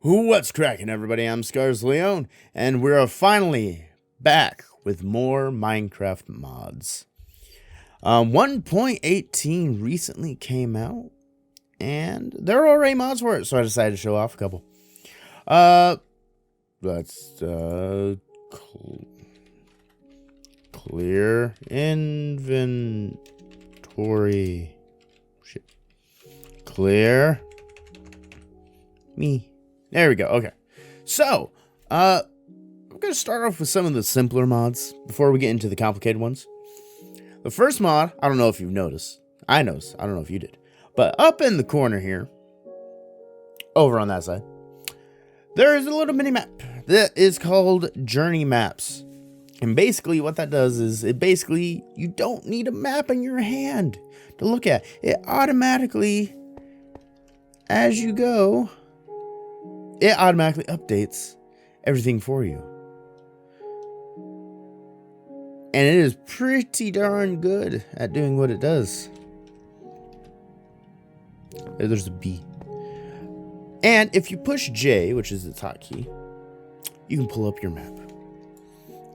What's cracking, everybody? I'm Scars Leone, and we're finally back with more Minecraft mods. 1.18 recently came out, and there are already mods for it, so I decided to show off a couple. Let's clear inventory. Shit. Clear me. There we go. Okay. So, I'm going to start off with some of the simpler mods before we get into the complicated ones. The first mod, I don't know if you've noticed. I noticed. I don't know if you did. But up in the corner here, over on that side, there is a little mini map that is called Journey Maps. And basically what that does is you don't need a map in your hand to look at. It automatically, as you go, it automatically updates everything for you. And it is pretty darn good at doing what it does. There's a B. And if you push J, which is its hotkey, you can pull up your map.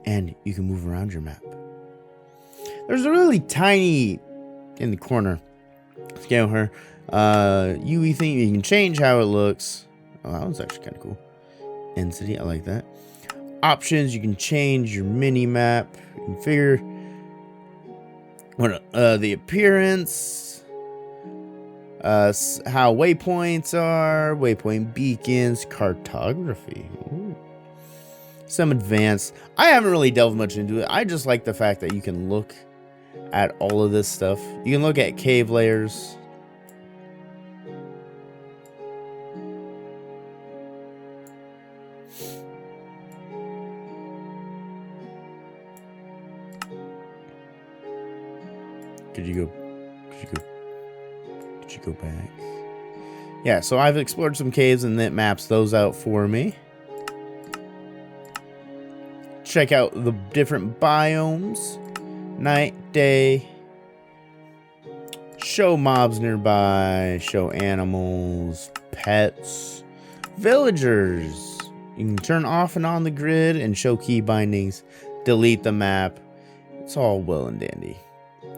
And you can move around your map. There's a really tiny, in the corner, scale here, UE thing. You can change how it looks. Oh, that was actually kind of cool. Density, I like that. Options, you can change your mini map. You can figure what the appearance, how waypoints are, waypoint beacons, cartography. Ooh. Some advanced. I haven't really delved much into it. I just like the fact that you can look at all of this stuff. You can look at cave layers. Could you go back? Yeah, so I've explored some caves and it maps those out for me. Check out the different biomes. Night, day. Show mobs nearby. Show animals. Pets. Villagers. You can turn off and on the grid and show key bindings. Delete the map. It's all well and dandy.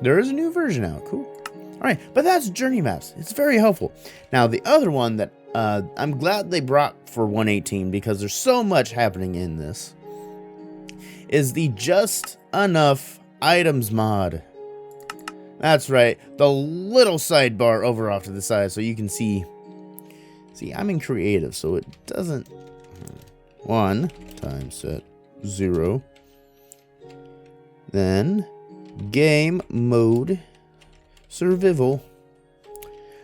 There is a new version out. Cool. Alright, but that's Journey Maps. It's very helpful. Now, the other one that I'm glad they brought for 1.18 because there's so much happening in this is the Just Enough Items mod. That's right. The little sidebar over off to the side so you can see. See, I'm in creative, so it doesn't. 1 times set 0. Then game mode survival.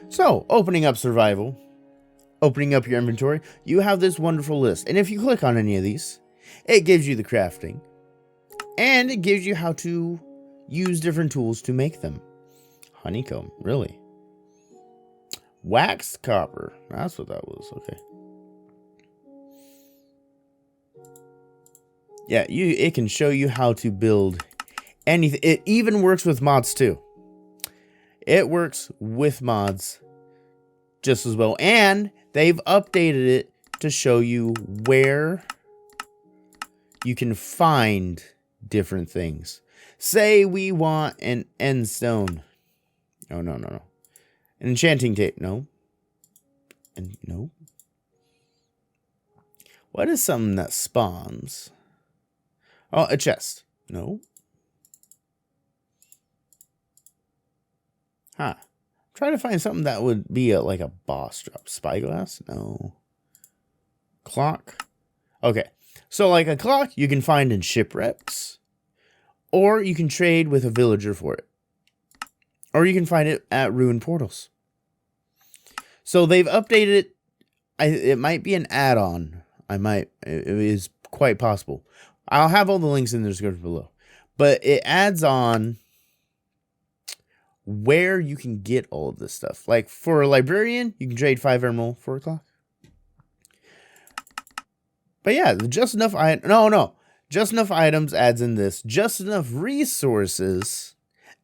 So opening up survival, opening up your inventory, you have this wonderful list. And if you click on any of these, it gives you the crafting. And it gives you how to use different tools to make them. Honeycomb, really. Waxed copper. That's what that was. Okay. Yeah, it can show you how to build anything. It even works with mods too. It works with mods just as well. And they've updated it to show you where you can find different things. Say we want an end stone. Oh, no. An enchanting tape. No. And no. What is something that spawns? Oh, a chest. No. Huh. Try to find something that would be like a boss drop. Spyglass? No. Clock? Okay. So like a clock you can find in shipwrecks. Or you can trade with a villager for it. Or you can find it at ruined portals. So they've updated it. It might be an add-on. It is quite possible. I'll have all the links in the description below. But it adds on where you can get all of this stuff. Like for a librarian, you can trade 5 emerald for a clock. But yeah, just enough Just Enough Items adds in this. Just Enough Resources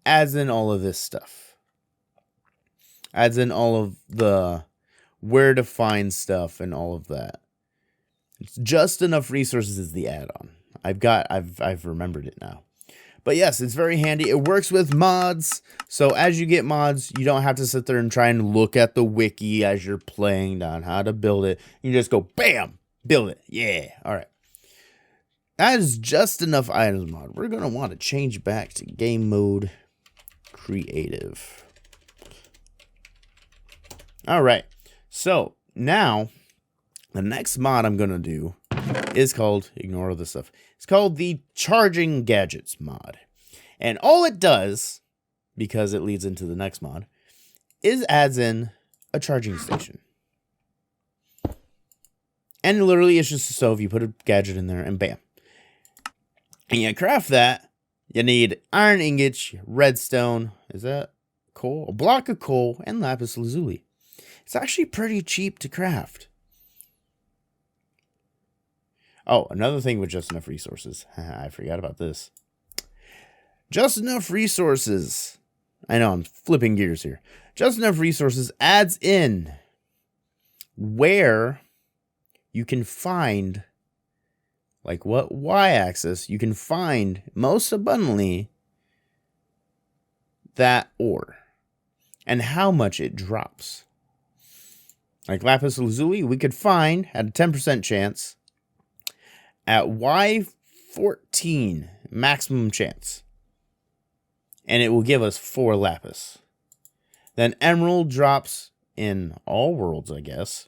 adds in all of this stuff. Adds in all of the where to find stuff and all of that. It's just enough resources is the add-on. I've remembered it now. But yes, it's very handy. It works with mods. So as you get mods, you don't have to sit there and try and look at the wiki as you're playing down how to build it. You just go, bam, build it. Yeah, all right. That is just enough items mod. We're going to want to change back to game mode creative. All right. So now the next mod I'm going to do is called, ignore all this stuff. It's called the Charging Gadgets mod. And all it does, because it leads into the next mod, is adds in a charging station. And literally it's just a stove. You put a gadget in there and bam. And you craft that. You need iron ingots, redstone. Is that coal? A block of coal and lapis lazuli. It's actually pretty cheap to craft. Oh, another thing with just enough resources. I forgot about this. Just enough resources. I know I'm flipping gears here. Just enough resources adds in where you can find, like what y-axis you can find most abundantly that ore and how much it drops. Like lapis lazuli, we could find at a 10% chance at Y14 maximum chance. And it will give us 4 lapis. Then emerald drops in all worlds, I guess.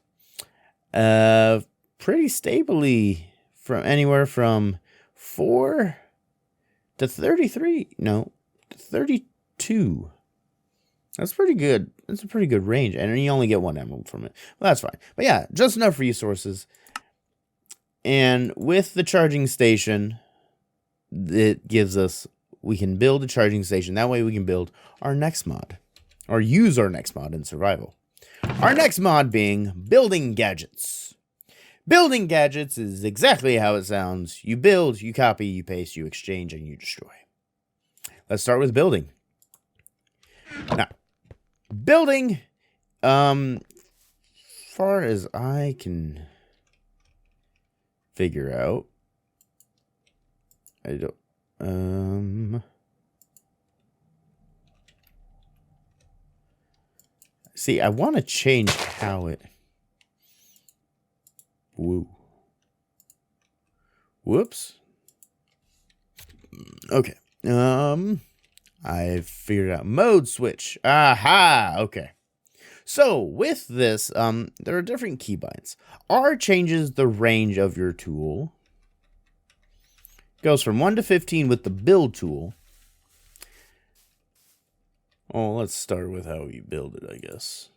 Pretty stably from anywhere from 4 to 33. No, to 32. That's pretty good. That's a pretty good range. And you only get 1 emerald from it. Well, that's fine. But yeah, just enough resources. And with the charging station, it gives us, we can build a charging station. That way we can build our next mod. Or use our next mod in survival. Our next mod being building gadgets. Building gadgets is exactly how it sounds. You build, you copy, you paste, you exchange, and you destroy. Let's start with building. Now, building, far as I can figure out, I don't, see, I want to change how it, whoops, okay, I figured out mode switch, aha, okay. So with this, there are different keybinds. R changes the range of your tool. Goes from 1 to 15 with the build tool. Oh, let's start with how you build it, I guess.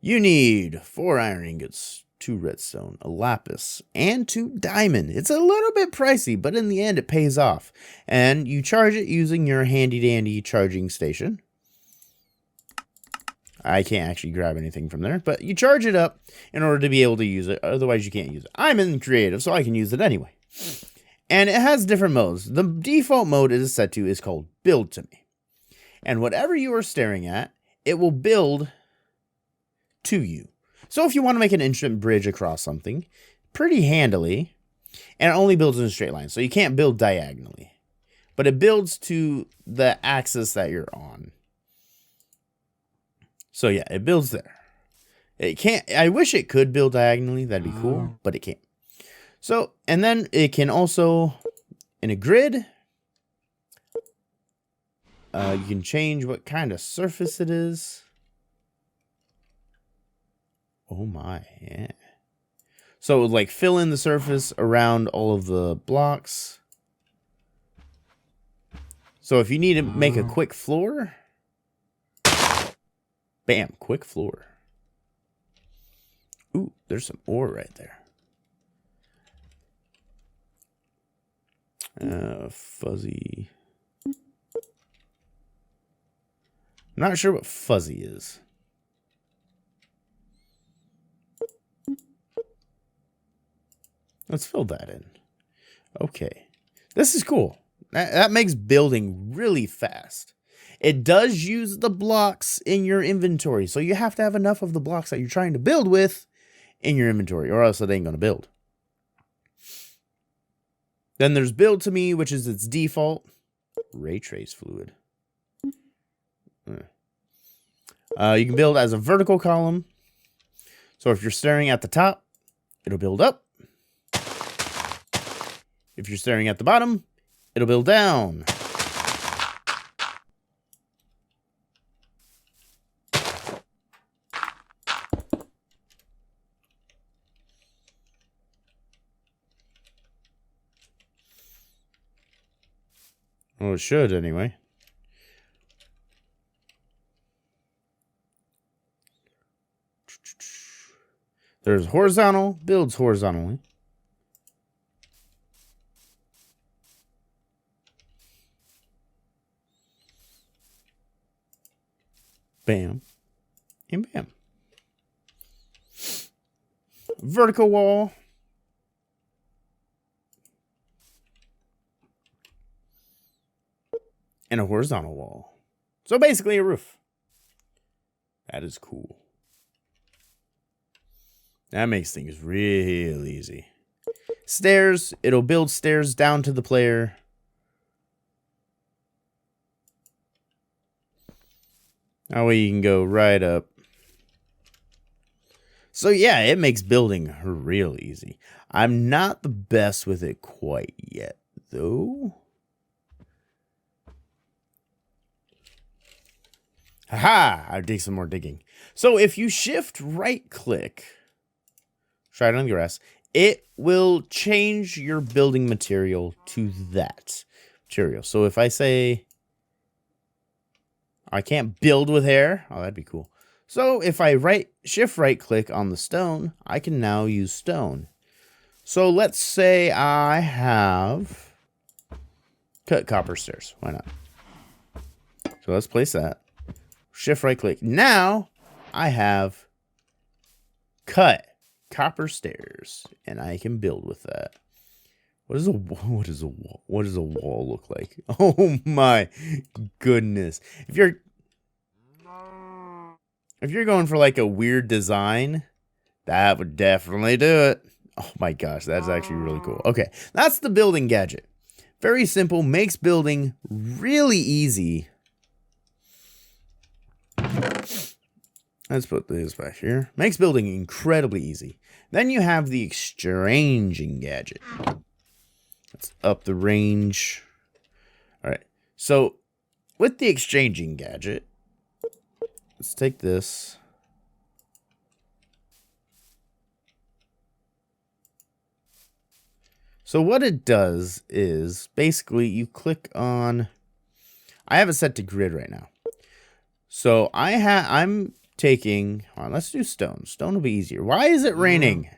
You need 4 iron ingots, 2 redstone, a lapis, and 2 diamond. It's a little bit pricey, but in the end it pays off. And you charge it using your handy dandy charging station. I can't actually grab anything from there, but you charge it up in order to be able to use it. Otherwise, you can't use it. I'm in creative, so I can use it anyway. And it has different modes. The default mode it is set to is called Build to Me. And whatever you are staring at, it will build to you. So if you want to make an instant bridge across something, pretty handily, and it only builds in a straight line. So you can't build diagonally. But it builds to the axis that you're on. So yeah, it builds there. It can't, I wish it could build diagonally, that'd be cool, but it can't. So, and then it can also, in a grid, you can change what kind of surface it is. Oh my, yeah. So it would like fill in the surface around all of the blocks. So if you need to make a quick floor, bam, quick floor. Ooh, there's some ore right there. Fuzzy. I'm not sure what fuzzy is. Let's fill that in. Okay. This is cool. That makes building really fast. It does use the blocks in your inventory, so you have to have enough of the blocks that you're trying to build with in your inventory, or else it ain't going to build. Then there's build to me, which is its default. Ray trace fluid. You can build as a vertical column. So if you're staring at the top, it'll build up. If you're staring at the bottom, it'll build down. Well, it should anyway. There's horizontal, builds horizontally. Bam. And bam. Vertical wall. And a horizontal wall. So basically a roof. That is cool. That makes things real easy. Stairs. It'll build stairs down to the player. That way you can go right up. So yeah, it makes building real easy. I'm not the best with it quite yet, though. Haha! I'll dig some more digging. So if you shift right click, try it on the grass, it will change your building material to that material. So if I say I can't build with hair, oh, that'd be cool. So if I shift right click on the stone, I can now use stone. So let's say I have cut copper stairs. Why not? So let's place that. Shift right click. Now I have cut copper stairs, and I can build with that. What does a wall look like? Oh my goodness! If you're going for like a weird design, that would definitely do it. Oh my gosh, that's actually really cool. Okay, that's the building gadget. Very simple, makes building really easy. Let's put this back here. Makes building incredibly easy. Then you have the exchanging gadget. Let's up the range. All right. So with the exchanging gadget, let's take this. So what it does is basically you click on, I have it set to grid right now. So I'm taking, let's do stone. Stone will be easier. Why is it raining?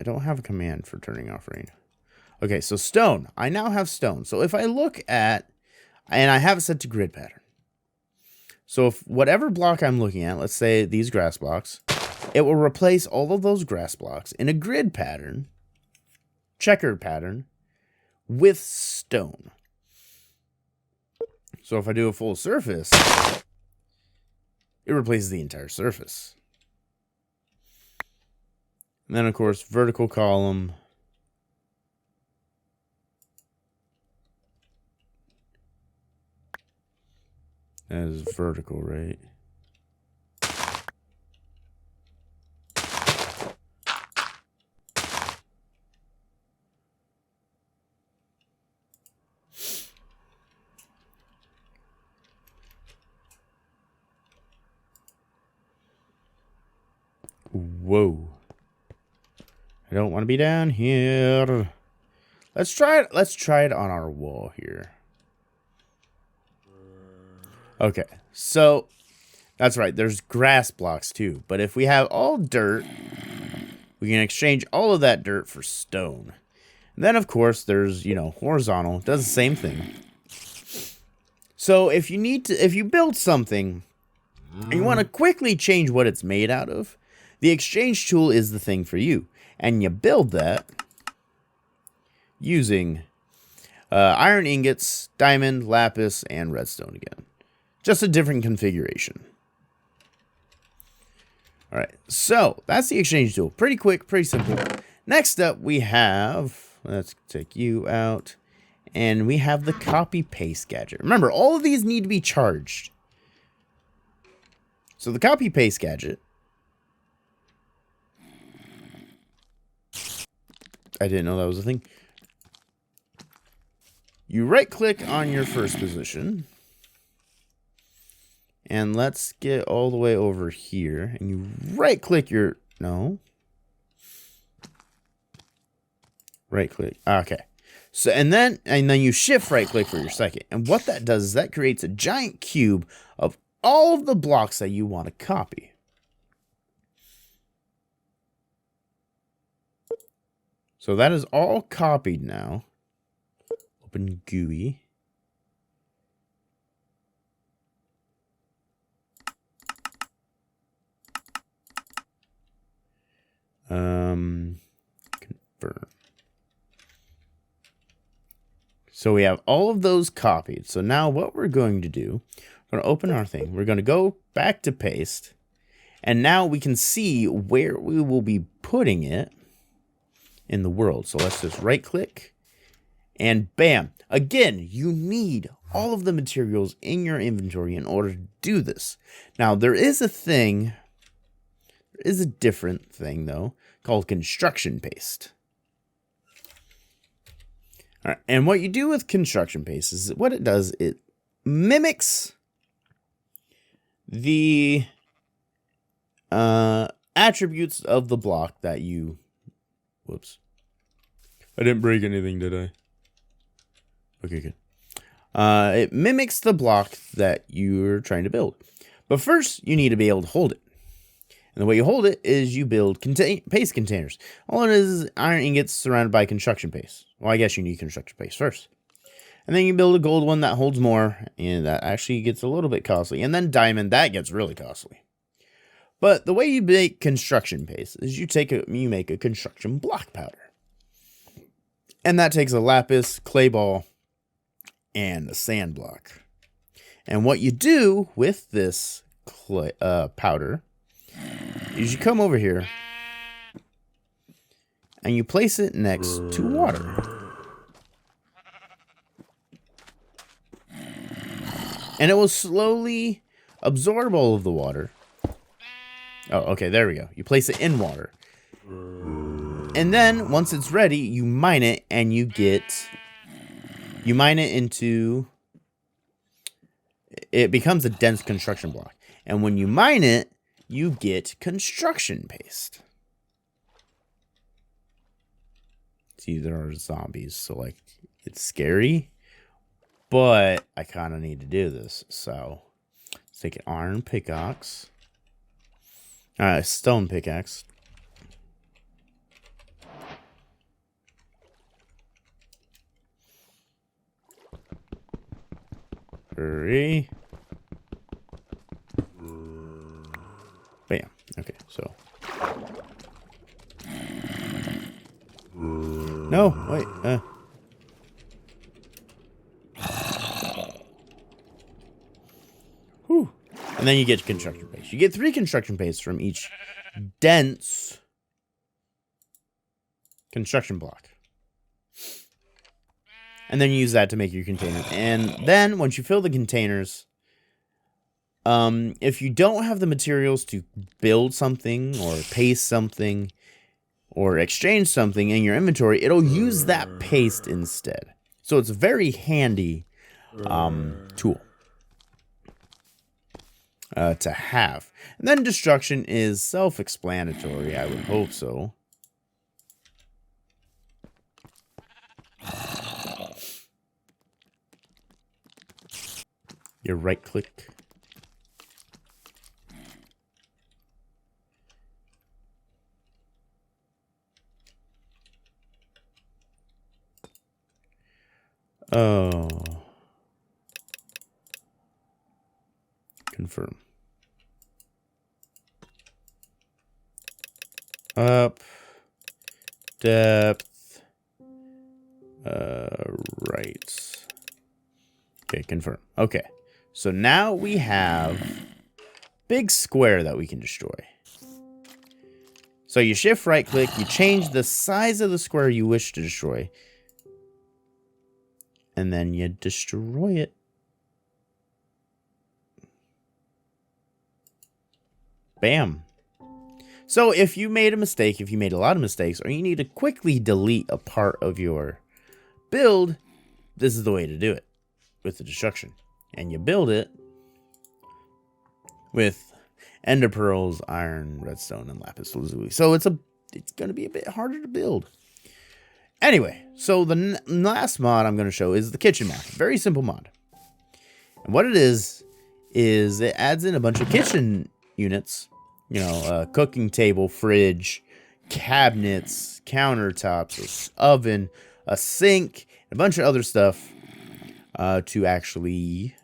I don't have a command for turning off rain. Okay, so stone. I now have stone. So if I look at, and I have it set to grid pattern. So if whatever block I'm looking at, let's say these grass blocks, it will replace all of those grass blocks in a grid pattern, checkered pattern, with stone. So if I do a full surface, it replaces the entire surface. And then, of course, vertical column. That is vertical, right? Whoa. I don't want to be down here. Let's try it. Let's try it on our wall here. Okay. So that's right. There's grass blocks too. But if we have all dirt, we can exchange all of that dirt for stone. And then of course there's, horizontal. Does the same thing. So if you build something and you want to quickly change what it's made out of, the exchange tool is the thing for you. And you build that using iron ingots, diamond, lapis, and redstone again. Just a different configuration. All right, so that's the exchange tool. Pretty quick, pretty simple. Next up, we have, let's take you out, and we have the copy paste gadget. Remember, all of these need to be charged. So the copy paste gadget, I didn't know that was a thing. You right click on your first position. And let's get all the way over here. And you right click your, no. Right click. Okay. So, and then you shift right click for your second. And what that does is that creates a giant cube of all of the blocks that you want to copy. So that is all copied now. Open GUI. Confirm. So we have all of those copied. So now what we're going to do, we're going to open our thing. We're going to go back to paste. And now we can see where we will be putting it in the world. So let's just right click and bam. Again, you need all of the materials in your inventory in order to do this. Now there is a thing, there is a different thing though, called construction paste. All right, and what you do with construction paste is what it does, it mimics the attributes of the block that you, whoops. I didn't break anything, did I? Okay, good. It mimics the block that you're trying to build. But first, you need to be able to hold it. And the way you hold it is you build paste containers. All it is iron ingots surrounded by construction paste. Well, I guess you need construction paste first. And then you build a gold one that holds more, and that actually gets a little bit costly. And then diamond, that gets really costly. But the way you make construction paste is you make a construction block powder. And that takes a lapis, clay ball, and a sand block. And what you do with this clay, powder is you come over here and you place it next to water. And it will slowly absorb all of the water. Oh, okay, there we go. You place it in water. And then, once it's ready, you mine it, and you mine it into, it becomes a dense construction block. And when you mine it, you get construction paste. See, there are zombies, so, like, it's scary. But I kind of need to do this, so let's take an iron pickaxe. Stone pickaxe. Hurry. Bam. Okay, so. No, wait. Whew. And then you get construction paste. You get 3 construction paste from each dense construction block. And then you use that to make your container. And then once you fill the containers, if you don't have the materials to build something or paste something or exchange something in your inventory, it'll use that paste instead. So it's a very handy tool to have. And then destruction is self-explanatory. I would hope so. You right click. Oh. Confirm. Up. Depth. Right. Okay, confirm. Okay. So now we have big square that we can destroy. So you shift right click, you change the size of the square you wish to destroy, and then you destroy it. Bam. So if you made a mistake, if you made a lot of mistakes, or you need to quickly delete a part of your build, this is the way to do it with the destruction. And you build it with ender pearls, iron, redstone, and lapis lazuli. So it's going to be a bit harder to build. Anyway, so the last mod I'm going to show is the kitchen mod. Very simple mod. And what it is it adds in a bunch of kitchen units. You know, a cooking table, fridge, cabinets, countertops, an oven, a sink, and a bunch of other stuff to actually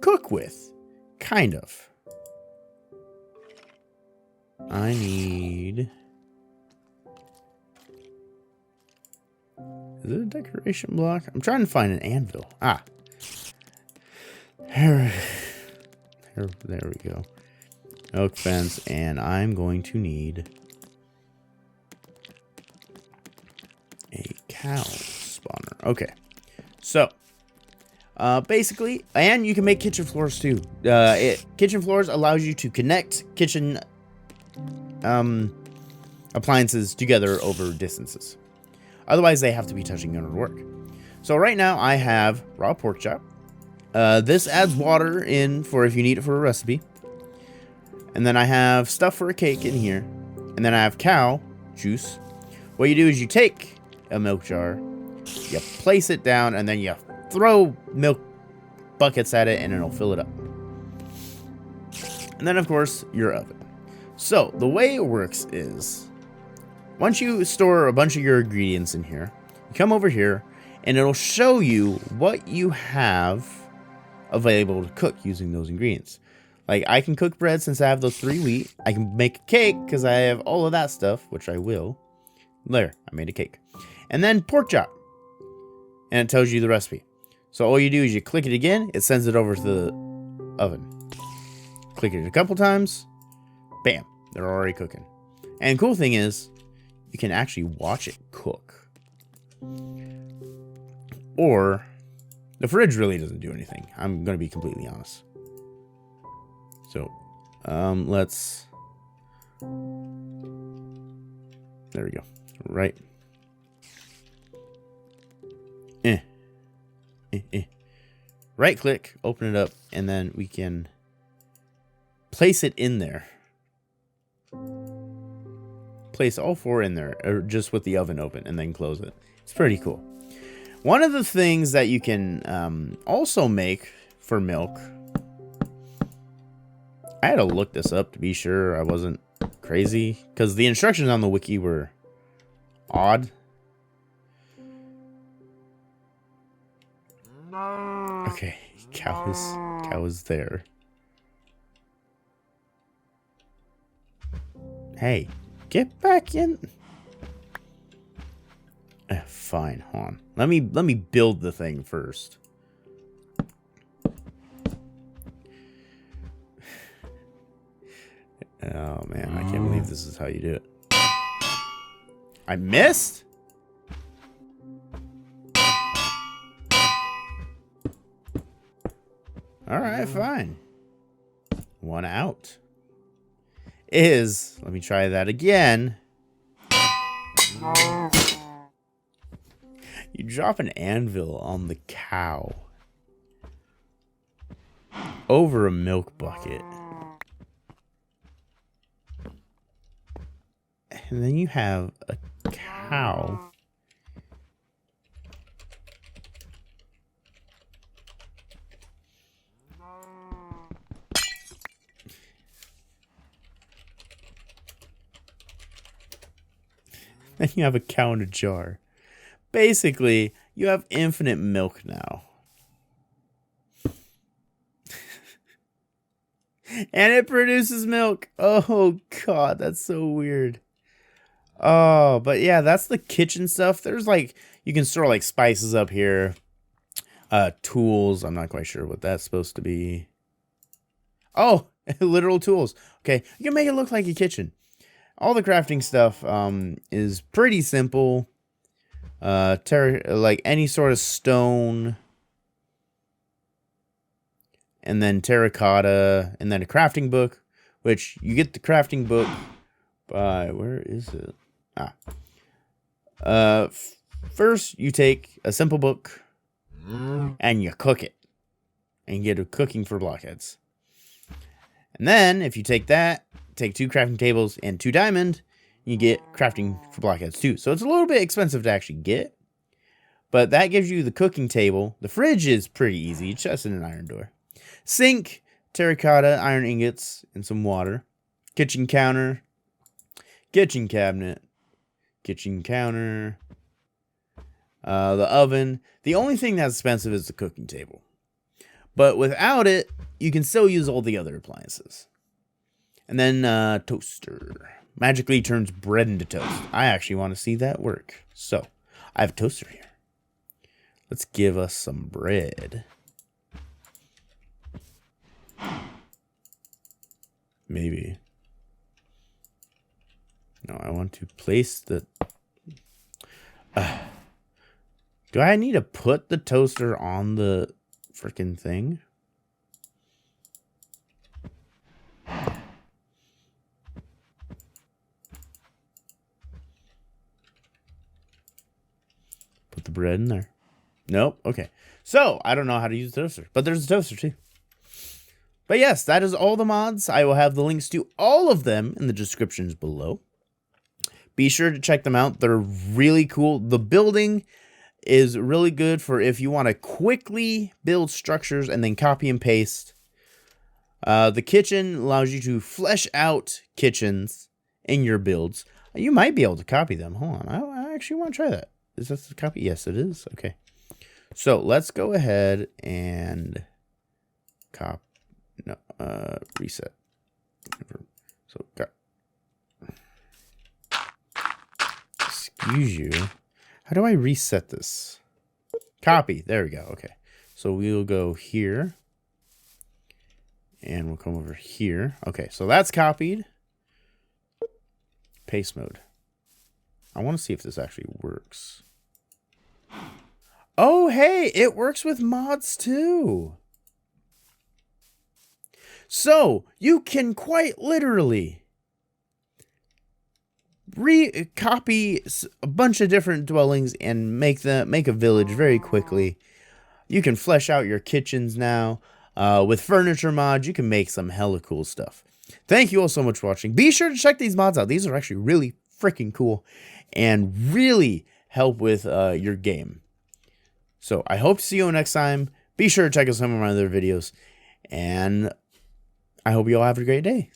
cook with. Kind of. I need... Is it a decoration block? I'm trying to find an anvil. Ah. There we go. Oak fence, and I'm going to need a cow spawner. Okay. So, basically, and you can make kitchen floors too. Kitchen floors allows you to connect kitchen appliances together over distances. Otherwise, they have to be touching in order to work. So right now, I have raw pork chop. This adds water in for if you need it for a recipe. And then I have stuff for a cake in here. And then I have cow juice. What you do is you take a milk jar, you place it down, and then you throw milk buckets at it, and it'll fill it up. And then, of course, your oven. So, the way it works is, once you store a bunch of your ingredients in here, you come over here, and it'll show you what you have available to cook using those ingredients. Like, I can cook bread since I have those 3 wheat. I can make a cake because I have all of that stuff, which I will. There, I made a cake. And then pork chop. And it tells you the recipe. So all you do is you click it again, it sends it over to the oven. Click it a couple times, bam, they're already cooking. And the cool thing is, you can actually watch it cook. Or, the fridge really doesn't do anything. I'm going to be completely honest. So, let's... There we go. Right. Right click, open it up, and then we can place it in there. Place all 4 in there, or just with the oven open, and then close it. It's pretty cool. One of the things that you can also make for milk, I had to look this up to be sure I wasn't crazy, because the instructions on the wiki were odd. Okay, cow is there. Hey, get back in. Fine, hold on. Let me build the thing first. Oh man, I can't believe this is how you do it. I missed? Alright, fine. 1 out. Let me try that again. You drop an anvil on the cow over a milk bucket. And then you have a cow and you have a cow in a jar. Basically, you have infinite milk now. And it produces milk. Oh, God, that's so weird. Oh, but yeah, that's the kitchen stuff. There's like, you can store like spices up here. Tools. I'm not quite sure what that's supposed to be. Oh, literal tools. Okay, you can make it look like a kitchen. All the crafting stuff is pretty simple. Like any sort of stone, and then terracotta, and then a crafting book, which you get the crafting book by, where is it? First you take a simple book and you cook it, and you get a cooking for blockheads. And then if you take that, take 2 crafting tables and 2 diamond, you get crafting for blockheads too. So it's a little bit expensive to actually get, but that gives you the cooking table. The fridge is pretty easy, chest and an iron door. Sink, terracotta, iron ingots, and some water. Kitchen counter, kitchen cabinet, kitchen counter, the oven. The only thing that's expensive is the cooking table. But without it, you can still use all the other appliances. And then toaster. Magically turns bread into toast. I actually want to see that work. So, I have a toaster here. Let's give us some bread. Maybe. No, I want to place the... do I need to put the toaster on the freaking thing? Put the bread in there. Nope. Okay. So, I don't know how to use the toaster, but there's a toaster too. But yes, that is all the mods. I will have the links to all of them in the descriptions below. Be sure to check them out. They're really cool. The building is really good for if you want to quickly build structures and then copy and paste. The kitchen allows you to flesh out kitchens in your builds. You might be able to copy them. Hold on. I actually want to try that. Is that the copy? Yes, it is. Okay. So let's go ahead and reset. So, excuse you. How do I reset this? Copy. There we go. Okay. So we'll go here. And we'll come over here. Okay, so that's copied. Paste mode. I want to see if this actually works. Oh, hey, it works with mods too. So, you can quite literally copy a bunch of different dwellings and make a village very quickly. You can flesh out your kitchens now. With furniture mods, you can make some hella cool stuff. Thank you all so much for watching. Be sure to check these mods out. These are actually really freaking cool and really help with your game. So I hope to see you next time. Be sure to check out some of my other videos. And I hope you all have a great day.